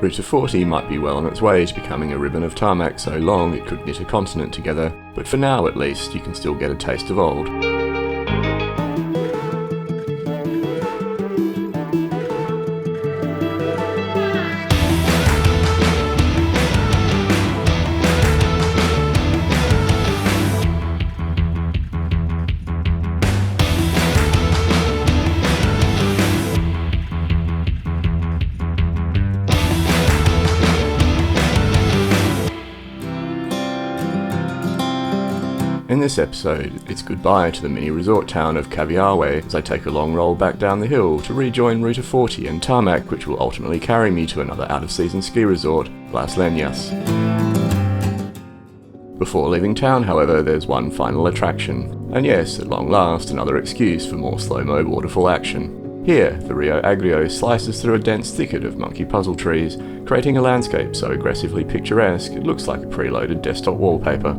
Ruta 40 might be well on its way to becoming a ribbon of tarmac so long it could knit a continent together, but for now at least you can still get a taste of old. In this episode, it's goodbye to the mini resort town of Caviahue as I take a long roll back down the hill to rejoin Ruta 40 and tarmac, which will ultimately carry me to another out-of-season ski resort, Las Leñas. Before leaving town, however, there's one final attraction, and yes, at long last, another excuse for more slow-mo waterfall action. Here, the Rio Argio slices through a dense thicket of monkey puzzle trees, creating a landscape so aggressively picturesque it looks like a preloaded desktop wallpaper.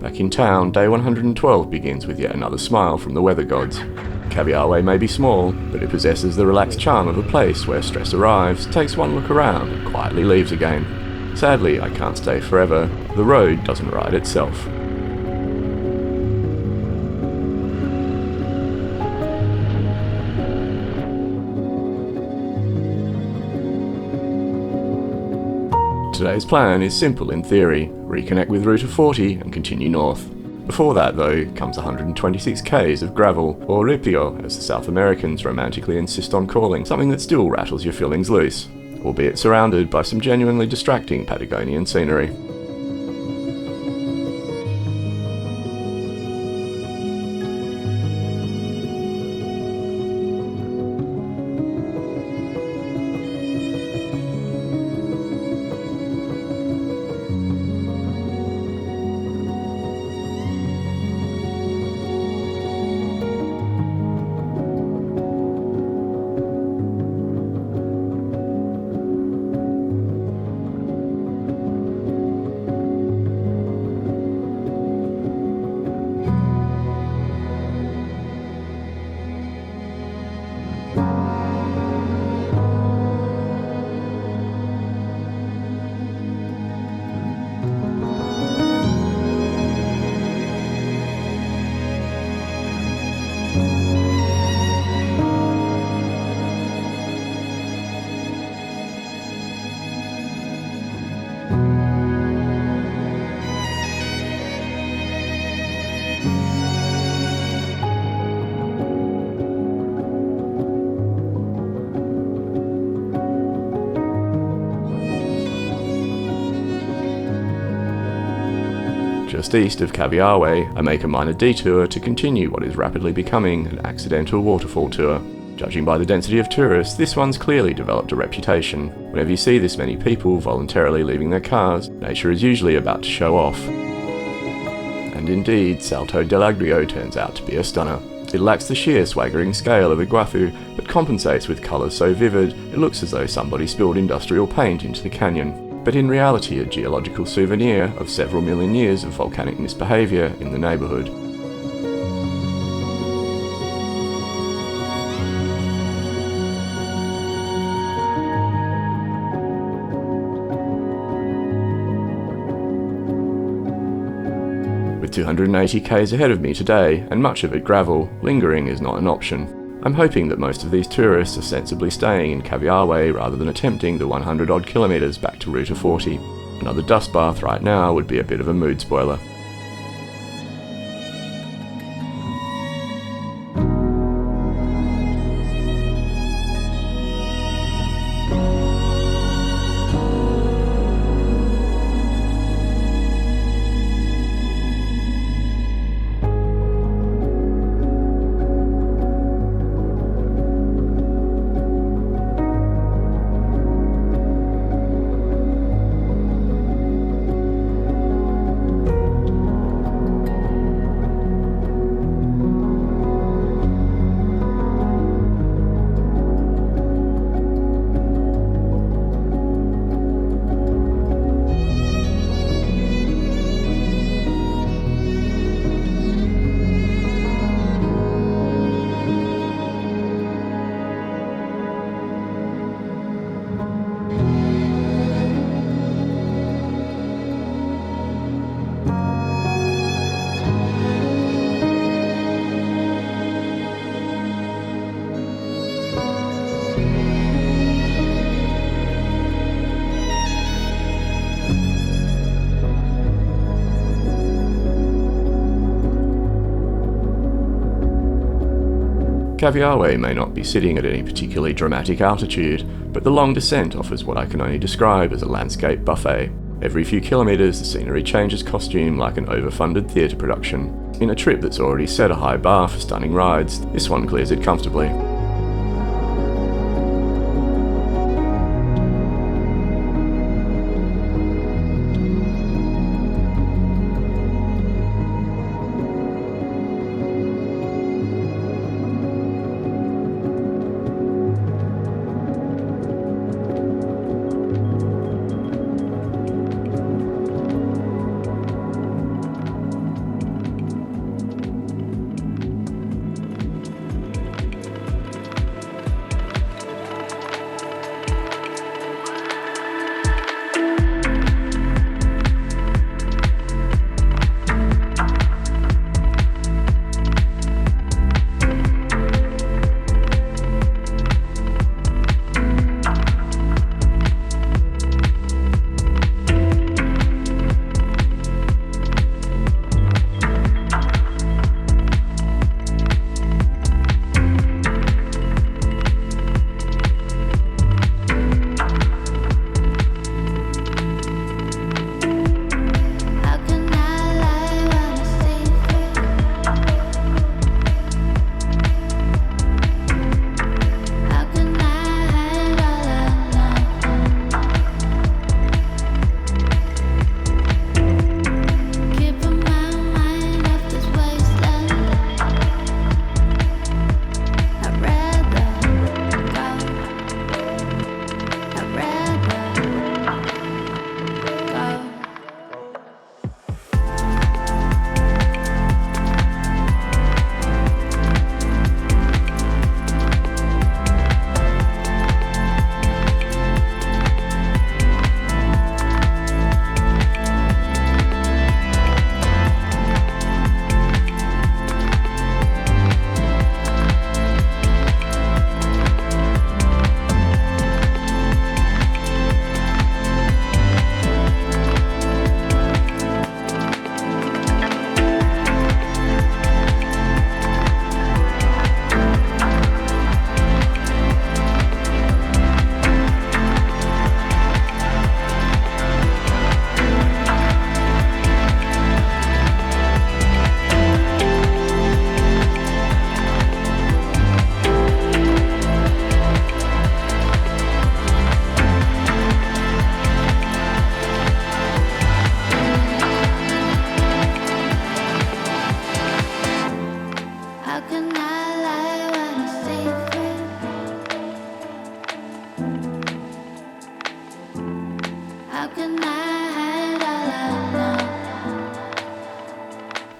Back in town, day 112 begins with yet another smile from the weather gods. Caviahue may be small, but it possesses the relaxed charm of a place where stress arrives, takes one look around, and quietly leaves again. Sadly, I can't stay forever. The road doesn't ride itself. Today's plan is simple in theory: reconnect with Ruta 40 and continue north. Before that though, comes 126 k's of gravel, or ripio as the South Americans romantically insist on calling something that still rattles your fillings loose, albeit surrounded by some genuinely distracting Patagonian scenery. Just east of Caviahue, I make a minor detour to continue what is rapidly becoming an accidental waterfall tour. Judging by the density of tourists, this one's clearly developed a reputation. Whenever you see this many people voluntarily leaving their cars, nature is usually about to show off. And indeed, Salto del Agrio turns out to be a stunner. It lacks the sheer swaggering scale of Iguazu, but compensates with colours so vivid it looks as though somebody spilled industrial paint into the canyon. But in reality a geological souvenir of several million years of volcanic misbehaviour in the neighbourhood. With 280 k's ahead of me today, and much of it gravel, lingering is not an option. I'm hoping that most of these tourists are sensibly staying in Caviahue rather than attempting the 100 odd kilometres back to Ruta 40. Another dust bath right now would be a bit of a mood spoiler. Caviahue may not be sitting at any particularly dramatic altitude, but the long descent offers what I can only describe as a landscape buffet. Every few kilometres the scenery changes costume like an overfunded theatre production. In a trip that's already set a high bar for stunning rides, this one clears it comfortably.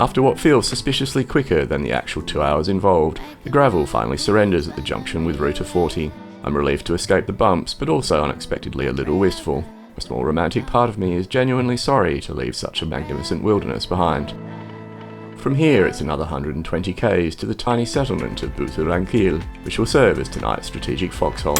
After what feels suspiciously quicker than the actual 2 hours involved, the gravel finally surrenders at the junction with Ruta 40. I'm relieved to escape the bumps, but also unexpectedly a little wistful. A small romantic part of me is genuinely sorry to leave such a magnificent wilderness behind. From here it's another 120 k's to the tiny settlement of Buta Ranquil, which will serve as tonight's strategic foxhole.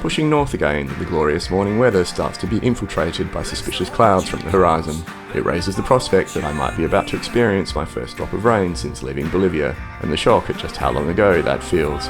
pushing north again, the glorious morning weather starts to be infiltrated by suspicious clouds from the horizon. It raises the prospect that I might be about to experience my first drop of rain since leaving Bolivia, and the shock at just how long ago that feels.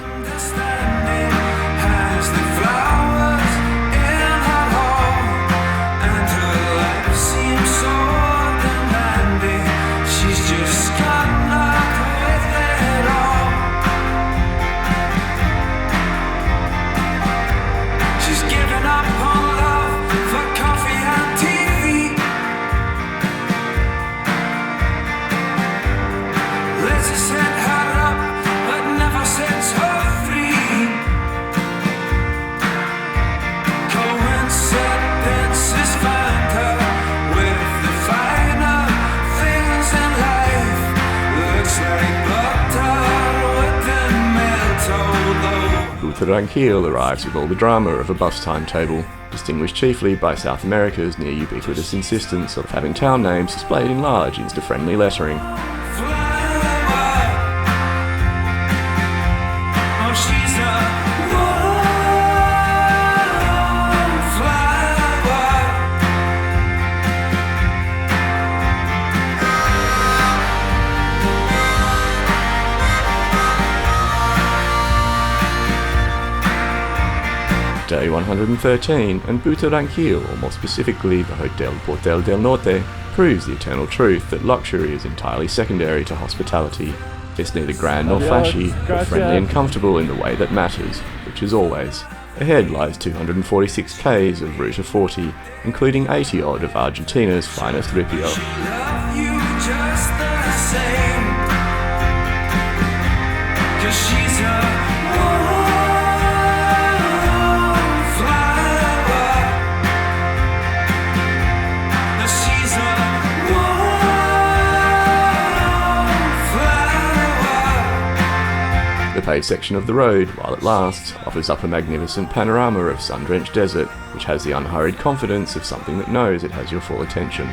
Ranquil arrives with all the drama of a bus timetable, distinguished chiefly by South America's near ubiquitous insistence of having town names displayed in large Insta-friendly lettering. Day 113, and Buta Ranquil, or more specifically the Hotel Portel del Norte, proves the eternal truth that luxury is entirely secondary to hospitality. It's neither grand nor flashy, but friendly and comfortable in the way that matters, which is always. Ahead lies 246 k's of Ruta 40, including 80 odd of Argentina's finest ripio. The paved section of the road, while it lasts, offers up a magnificent panorama of sun-drenched desert, which has the unhurried confidence of something that knows it has your full attention.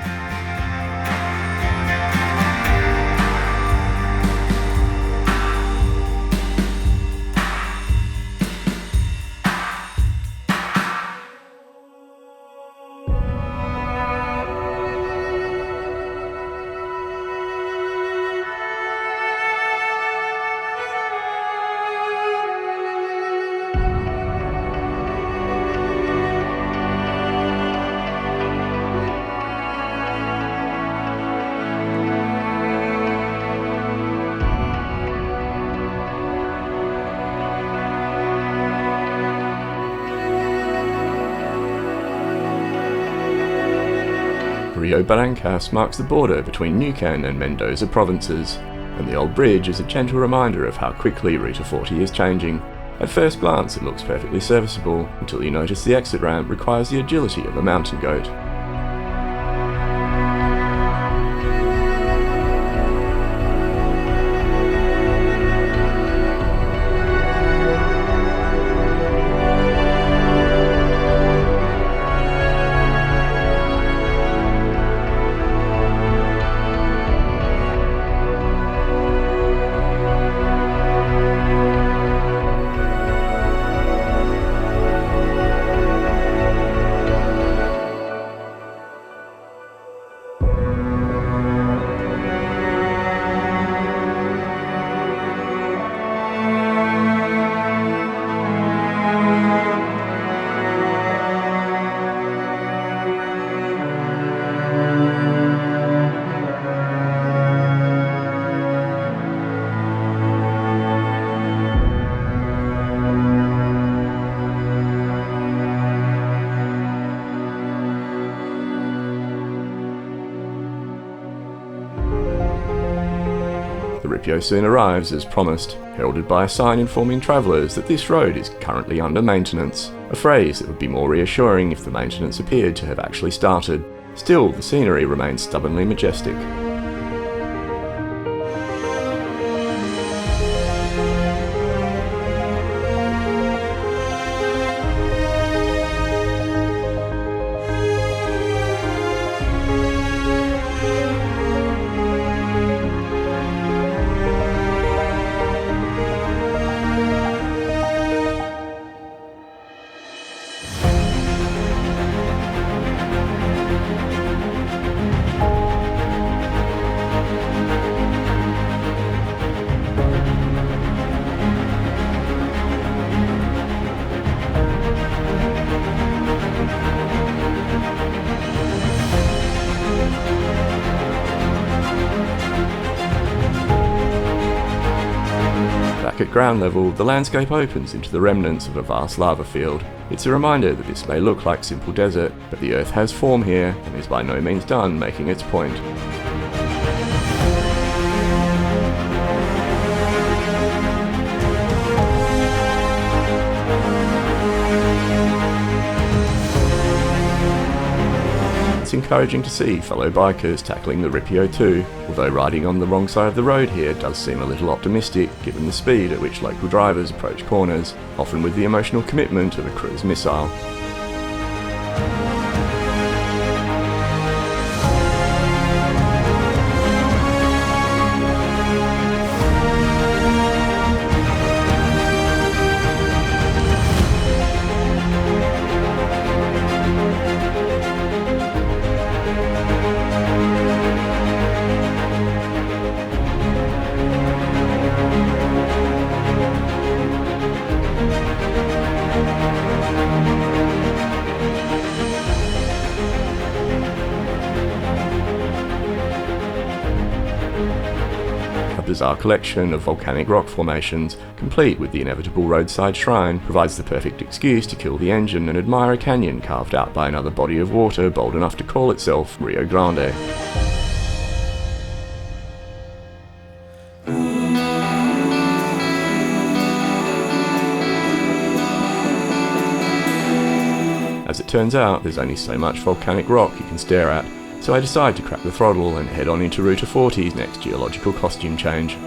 Rio Barrancas marks the border between Neuquén and Mendoza provinces, and the old bridge is a gentle reminder of how quickly Ruta 40 is changing. At first glance it looks perfectly serviceable, until you notice the exit ramp requires the agility of a mountain goat. The ripio soon arrives as promised, heralded by a sign informing travellers that this road is currently under maintenance, a phrase that would be more reassuring if the maintenance appeared to have actually started. Still, the scenery remains stubbornly majestic. ground level, the landscape opens into the remnants of a vast lava field. It's a reminder that this may look like simple desert, but the earth has form here and is by no means done making its point. It's encouraging to see fellow bikers tackling the Ripio too, although riding on the wrong side of the road here does seem a little optimistic given the speed at which local drivers approach corners, often with the emotional commitment of a cruise missile. A bizarre collection of volcanic rock formations, complete with the inevitable roadside shrine, provides the perfect excuse to kill the engine and admire a canyon carved out by another body of water bold enough to call itself Rio Grande. As it turns out, there's only so much volcanic rock you can stare at, so I decide to crack the throttle and head on into Ruta 40's next geological costume change.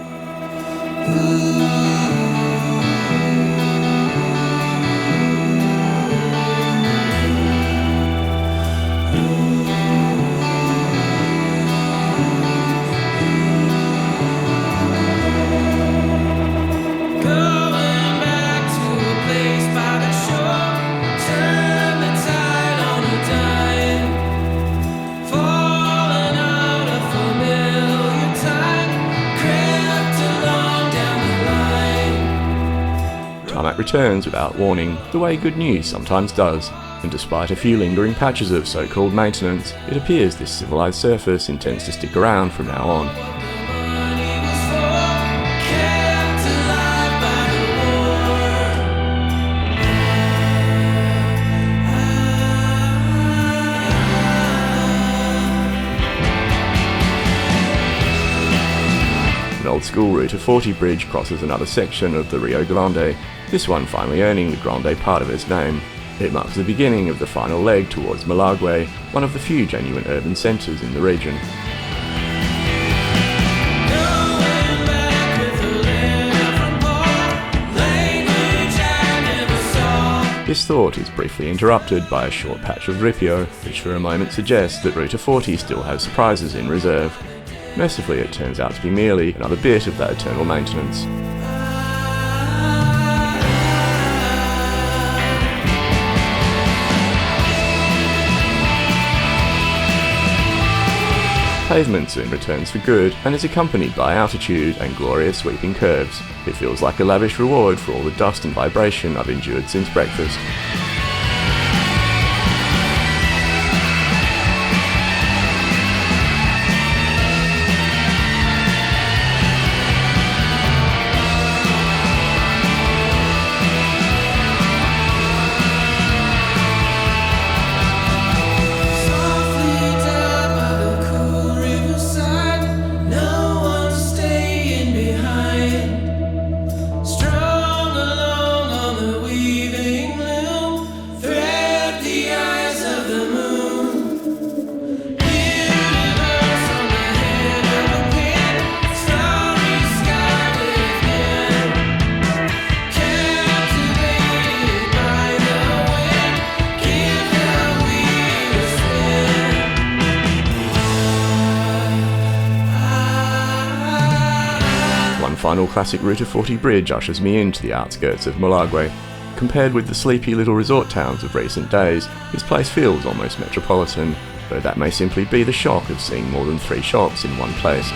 Tarmac returns without warning, the way good news sometimes does, and despite a few lingering patches of so-called maintenance, it appears this civilized surface intends to stick around from now on. An old-school Ruta 40 bridge crosses another section of the Rio Grande, this one finally earning the Grande part of its name. It marks the beginning of the final leg towards Malargue, one of the few genuine urban centres in the region. This thought is briefly interrupted by a short patch of ripio, which for a moment suggests that Ruta 40 still has surprises in reserve. Mercifully, it turns out to be merely another bit of that eternal maintenance. Pavement soon returns for good and is accompanied by altitude and glorious sweeping curves. It feels like a lavish reward for all the dust and vibration I've endured since breakfast. Final classic Ruta 40 bridge ushers me into the outskirts of Malargue. Compared with the sleepy little resort towns of recent days, this place feels almost metropolitan, though that may simply be the shock of seeing more than 3 shops in one place.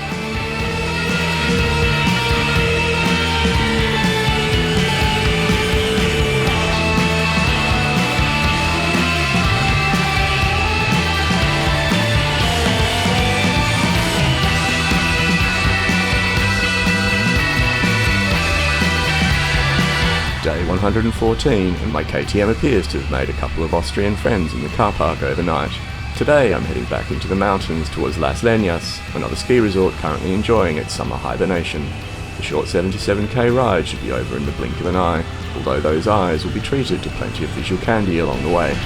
114 and my KTM appears to have made a couple of Austrian friends in the car park overnight. Today I'm heading back into the mountains towards Las Leñas, another ski resort currently enjoying its summer hibernation. The short 77k ride should be over in the blink of an eye, although those eyes will be treated to plenty of visual candy along the way.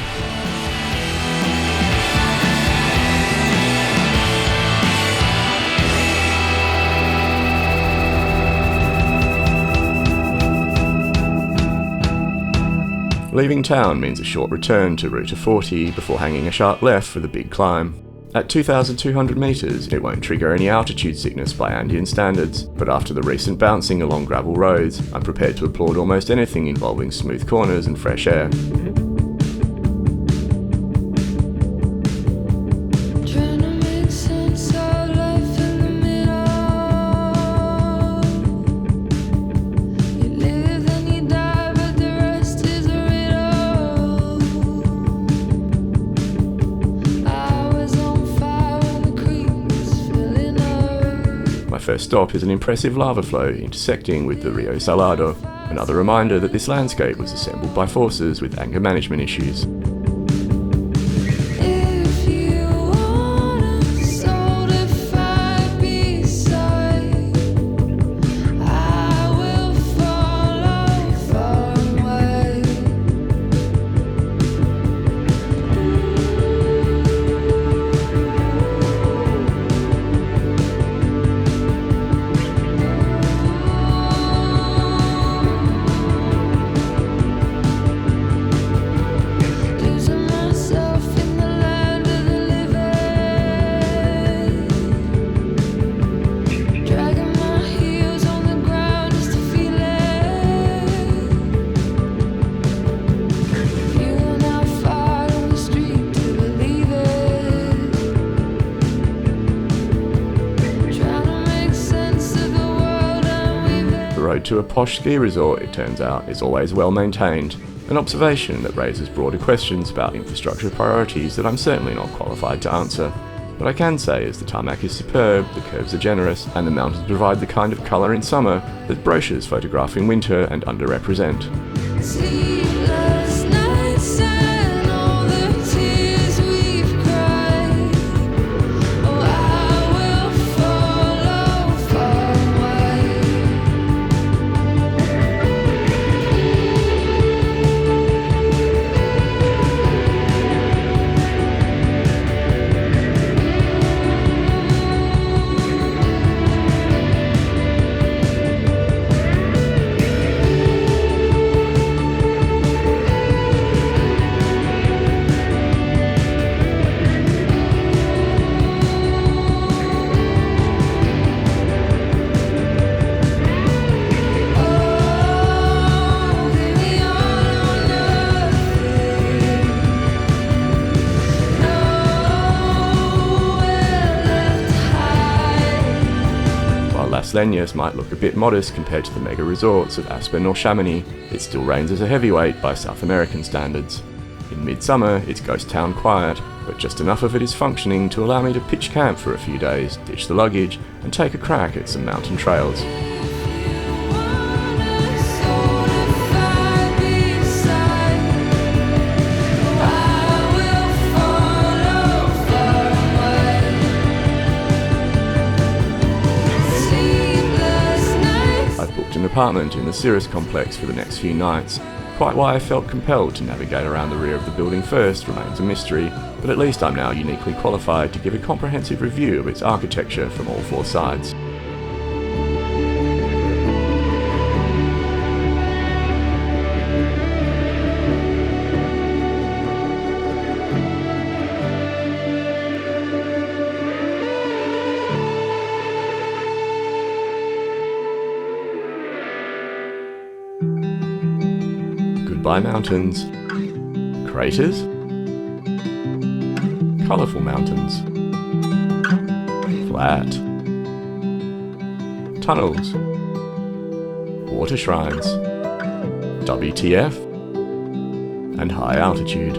Leaving town means a short return to Ruta 40 before hanging a sharp left for the big climb. At 2,200 metres, it won't trigger any altitude sickness by Andean standards, but after the recent bouncing along gravel roads, I'm prepared to applaud almost anything involving smooth corners and fresh air. First stop is an impressive lava flow intersecting with the Rio Salado, another reminder that this landscape was assembled by forces with anger management issues. To a posh ski resort, it turns out, is always well maintained, an observation that raises broader questions about infrastructure priorities that I'm certainly not qualified to answer. What I can say is the tarmac is superb, the curves are generous, and the mountains provide the kind of colour in summer that brochures photograph in winter and underrepresent. Las Leñas might look a bit modest compared to the mega resorts of Aspen or Chamonix, it still reigns as a heavyweight by South American standards. In midsummer, it's ghost town quiet, but just enough of it is functioning to allow me to pitch camp for a few days, ditch the luggage, and take a crack at some mountain trails. An apartment in the Cirrus complex for the next few nights. Quite why I felt compelled to navigate around the rear of the building first remains a mystery, but at least I'm now uniquely qualified to give a comprehensive review of its architecture from all four sides. Goodbye mountains, craters, colourful mountains, flat, tunnels, water shrines, WTF, and high altitude.